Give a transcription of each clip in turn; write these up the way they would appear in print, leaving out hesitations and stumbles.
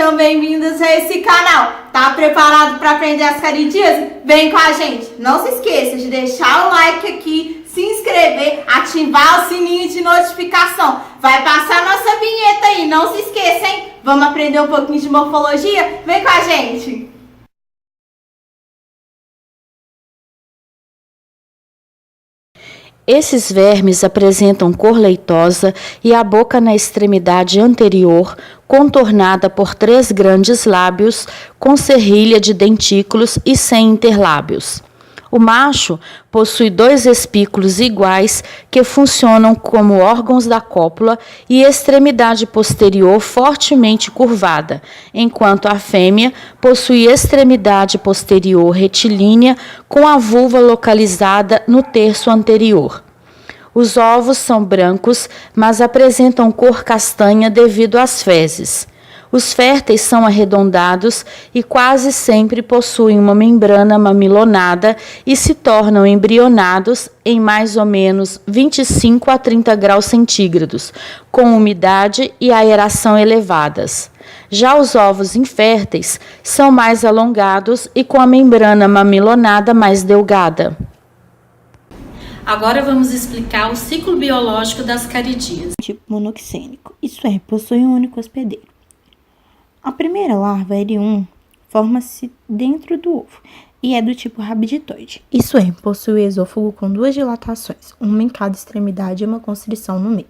Sejam bem-vindos a esse canal. Tá preparado para aprender as caridinhas? Vem com a gente. Não se esqueça de deixar o like aqui, se inscrever, ativar o sininho de notificação. Vai passar nossa vinheta aí, não se esqueça, hein? Vamos aprender um pouquinho de morfologia? Vem com a gente. Esses vermes apresentam cor leitosa e a boca na extremidade anterior, contornada por 3 grandes lábios, com serrilha de dentículos e sem interlábios. O macho possui 2 espículos iguais que funcionam como órgãos da cópula e extremidade posterior fortemente curvada, enquanto a fêmea possui extremidade posterior retilínea com a vulva localizada no terço anterior. Os ovos são brancos, mas apresentam cor castanha devido às fezes. Os férteis são arredondados e quase sempre possuem uma membrana mamilonada e se tornam embrionados em mais ou menos 25 a 30 graus centígrados, com umidade e aeração elevadas. Já os ovos inférteis são mais alongados e com a membrana mamilonada mais delgada. Agora vamos explicar o ciclo biológico das caridías. Tipo monoxênico, isso é, possui um único hospedeiro. A primeira larva, L1, forma-se dentro do ovo e é do tipo rabiditoide. Isso é, possui o esôfago com 2 dilatações, uma em cada extremidade e uma constrição no meio.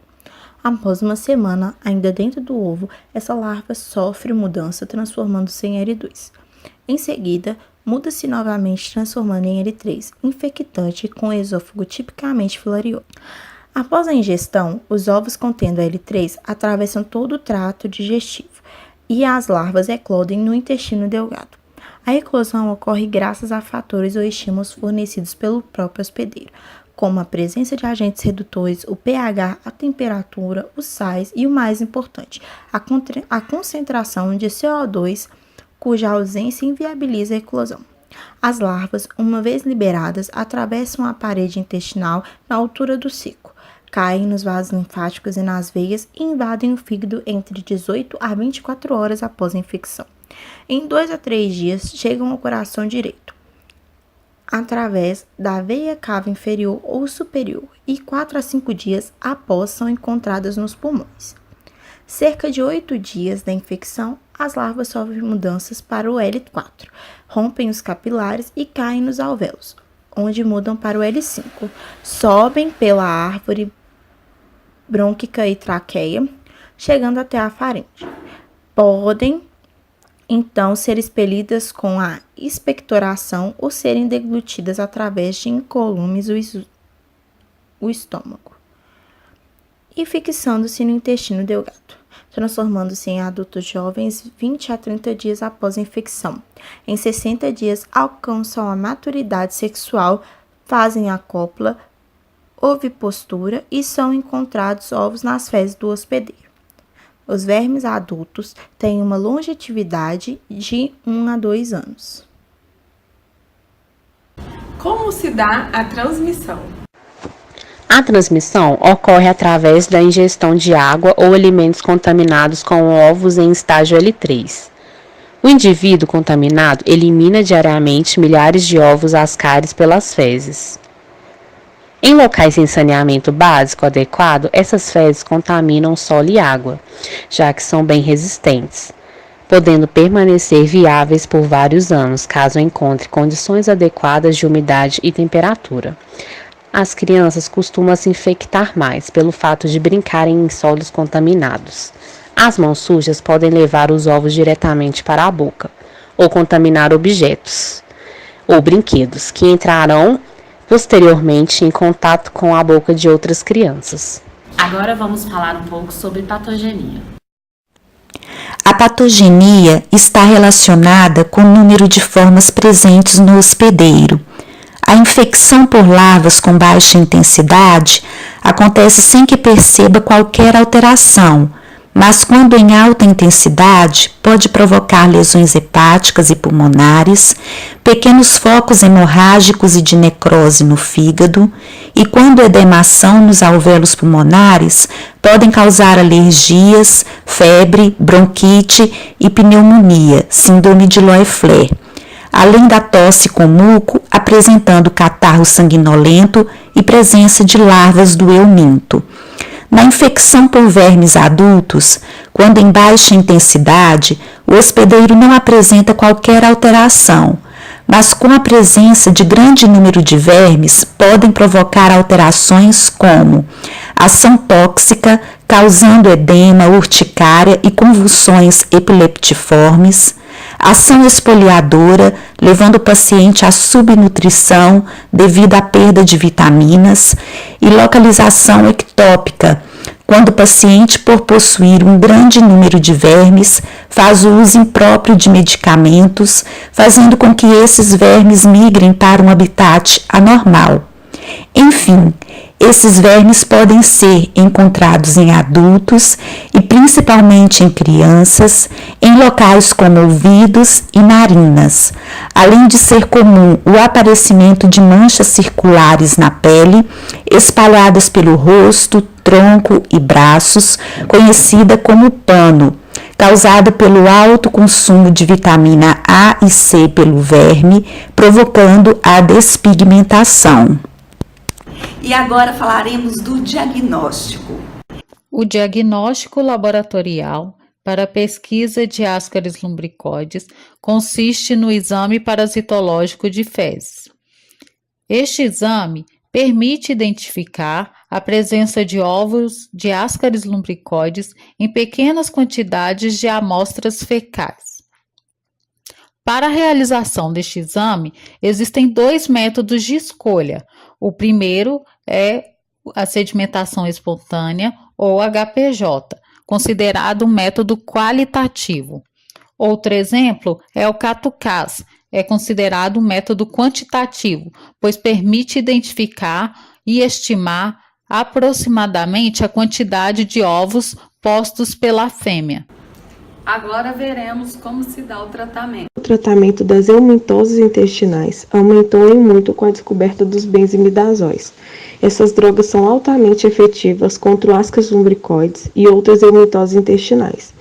Após uma semana, ainda dentro do ovo, essa larva sofre mudança, transformando-se em L2. Em seguida, muda-se novamente, transformando em L3, infectante com esôfago tipicamente filarioso. Após a ingestão, os ovos contendo L3 atravessam todo o trato digestivo e as larvas eclodem no intestino delgado. A eclosão ocorre graças a fatores ou estímulos fornecidos pelo próprio hospedeiro, como a presença de agentes redutores, o pH, a temperatura, os sais e, o mais importante, a concentração de CO2, cuja ausência inviabiliza a eclosão. As larvas, uma vez liberadas, atravessam a parede intestinal na altura do cico, caem nos vasos linfáticos e nas veias e invadem o fígado entre 18 a 24 horas após a infecção. Em 2 a 3 dias, chegam ao coração direito, através da veia cava inferior ou superior, e 4 a 5 dias após são encontradas nos pulmões. Cerca de 8 dias da infecção, as larvas sofrem mudanças para o L4, rompem os capilares e caem nos alvéolos, onde mudam para o L5, sobem pela árvore brônquica e traqueia, chegando até a faringe. Podem, então, ser expelidas com a expectoração ou serem deglutidas através de incolumes o estômago e fixando-se no intestino delgado, transformando-se em adultos jovens 20 a 30 dias após a infecção. Em 60 dias, alcançam a maturidade sexual, fazem a cópula, ovipostura e são encontrados ovos nas fezes do hospedeiro. Os vermes adultos têm uma longevidade de 1 a 2 anos. Como se dá a transmissão? A transmissão ocorre através da ingestão de água ou alimentos contaminados com ovos em estágio L3. O indivíduo contaminado elimina diariamente milhares de ovos ascaris pelas fezes. Em locais sem saneamento básico adequado, essas fezes contaminam solo e água, já que são bem resistentes, podendo permanecer viáveis por vários anos, caso encontre condições adequadas de umidade e temperatura. As crianças costumam se infectar mais pelo fato de brincarem em solos contaminados. As mãos sujas podem levar os ovos diretamente para a boca, ou contaminar objetos ou brinquedos que entrarão posteriormente em contato com a boca de outras crianças. Agora vamos falar um pouco sobre patogenia. A patogenia está relacionada com o número de formas presentes no hospedeiro. A infecção por larvas com baixa intensidade acontece sem que perceba qualquer alteração, mas quando em alta intensidade, pode provocar lesões hepáticas e pulmonares, pequenos focos hemorrágicos e de necrose no fígado, e quando edemação nos alvéolos pulmonares, podem causar alergias, febre, bronquite e pneumonia, síndrome de Loeffler, além da tosse com muco, apresentando catarro sanguinolento e presença de larvas do euminto. Na infecção por vermes adultos, quando em baixa intensidade, o hospedeiro não apresenta qualquer alteração, mas com a presença de grande número de vermes, podem provocar alterações como ação tóxica, causando edema, urticária e convulsões epileptiformes, ação esfoliadora, levando o paciente à subnutrição devido à perda de vitaminas, e localização ectópica, quando o paciente, por possuir um grande número de vermes, faz o uso impróprio de medicamentos, fazendo com que esses vermes migrem para um habitat anormal. Enfim, esses vermes podem ser encontrados em adultos e principalmente em crianças, em locais como ouvidos e narinas, além de ser comum o aparecimento de manchas circulares na pele, espalhadas pelo rosto, tronco e braços, conhecida como pano, causada pelo alto consumo de vitamina A e C pelo verme, provocando a despigmentação. E agora falaremos do diagnóstico. O diagnóstico laboratorial para a pesquisa de Ascaris lumbricoides consiste no exame parasitológico de fezes. Este exame permite identificar a presença de ovos de Ascaris lumbricoides em pequenas quantidades de amostras fecais. Para a realização deste exame, existem dois métodos de escolha. O primeiro é a sedimentação espontânea, ou HPJ, considerado um método qualitativo. Outro exemplo é o CATU-CAS, é considerado um método quantitativo, pois permite identificar e estimar aproximadamente a quantidade de ovos postos pela fêmea. Agora veremos como se dá o tratamento. O tratamento das eumintoses intestinais aumentou em muito com a descoberta dos benzimidazóis. Essas drogas são altamente efetivas contra o Ascaris lumbricoides e outras eumintoses intestinais.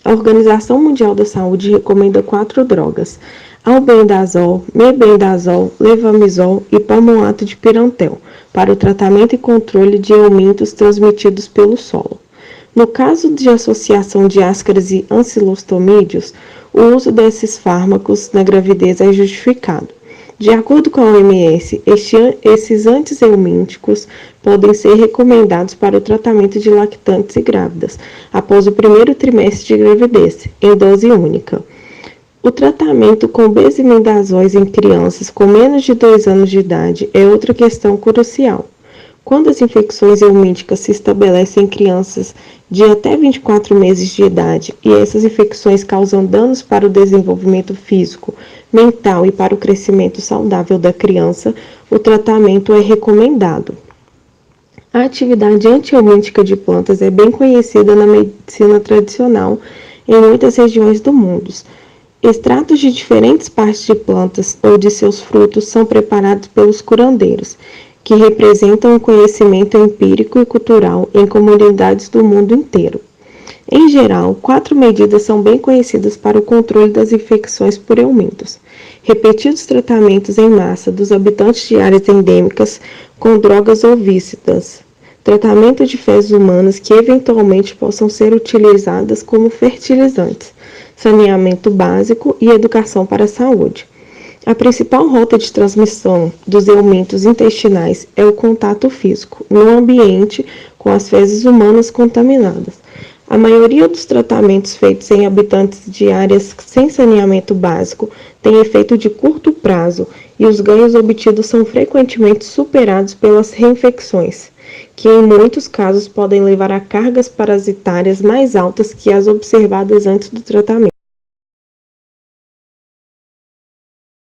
A Organização Mundial da Saúde recomenda 4 drogas: albendazol, mebendazol, levamisol e palmoato de pirantel para o tratamento e controle de eumintos transmitidos pelo solo. No caso de associação de Ascaris e ancilostomídeos, o uso desses fármacos na gravidez é justificado. De acordo com a OMS, esses antieumínticos podem ser recomendados para o tratamento de lactantes e grávidas, após o primeiro trimestre de gravidez, em dose única. O tratamento com benzimidazóis em crianças com menos de 2 anos de idade é outra questão crucial. Quando as infecções eumínticas se estabelecem em crianças de até 24 meses de idade e essas infecções causam danos para o desenvolvimento físico, mental e para o crescimento saudável da criança, o tratamento é recomendado. A atividade antieumíntica de plantas é bem conhecida na medicina tradicional em muitas regiões do mundo. Extratos de diferentes partes de plantas ou de seus frutos são preparados pelos curandeiros, que representam um conhecimento empírico e cultural em comunidades do mundo inteiro. Em geral, 4 medidas são bem conhecidas para o controle das infecções por eumintos: repetidos tratamentos em massa dos habitantes de áreas endêmicas com drogas ovícidas, tratamento de fezes humanas que eventualmente possam ser utilizadas como fertilizantes, saneamento básico e educação para a saúde. A principal rota de transmissão dos eumintos intestinais é o contato físico, no ambiente com as fezes humanas contaminadas. A maioria dos tratamentos feitos em habitantes de áreas sem saneamento básico tem efeito de curto prazo e os ganhos obtidos são frequentemente superados pelas reinfecções, que em muitos casos podem levar a cargas parasitárias mais altas que as observadas antes do tratamento.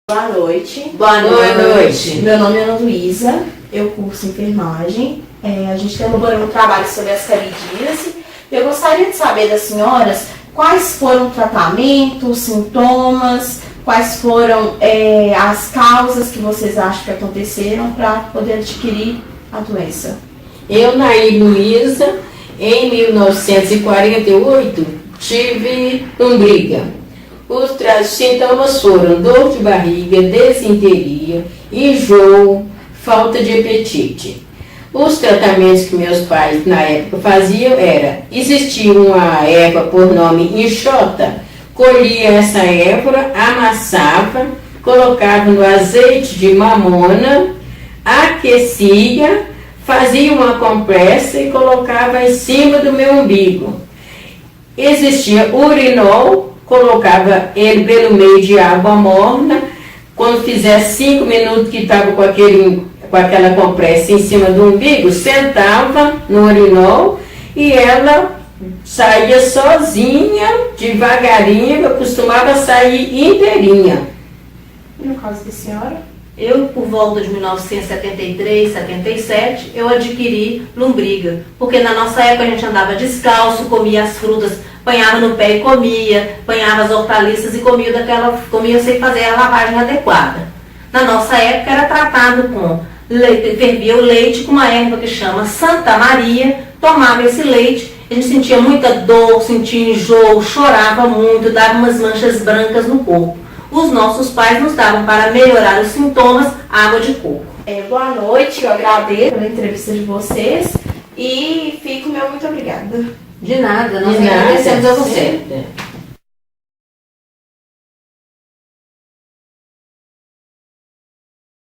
Boa noite. Boa noite. Meu nome é Ana Luísa, eu curso enfermagem. A gente está elaborando um trabalho sobre ascaridíase Eu gostaria de saber das senhoras quais foram o tratamento, os sintomas, quais foram as causas que vocês acham que aconteceram para poder adquirir a doença. Eu, Nair Luísa, em 1948, tive lombriga. Os sintomas foram dor de barriga, desinteria, enjoo, falta de apetite. Os tratamentos que meus pais na época faziam era, existia uma erva por nome enxota, colhia essa erva, amassava, colocava no azeite de mamona, aquecia, fazia uma compressa e colocava em cima do meu umbigo. Existia urinol, colocava ele pelo meio de água morna, quando fizesse 5 minutos que estava com aquela compressa em cima do umbigo, sentava no urinol e ela saía sozinha, devagarinho, eu costumava sair inteirinha. E no caso da senhora? Eu, por volta de 1973, 77, eu adquiri lombriga, porque na nossa época a gente andava descalço, comia as frutas, apanhava no pé e comia, apanhava as hortaliças e comia sem fazer a lavagem adequada. Na nossa época era tratado com leite, fervia o leite com uma erva que chama Santa Maria, tomava esse leite, a gente sentia muita dor, sentia enjoo, chorava muito, dava umas manchas brancas no corpo. Os nossos pais nos davam para melhorar os sintomas água de coco. Boa noite, eu agradeço pela entrevista de vocês e fico meu muito obrigada. De nada, nós agradecemos a você.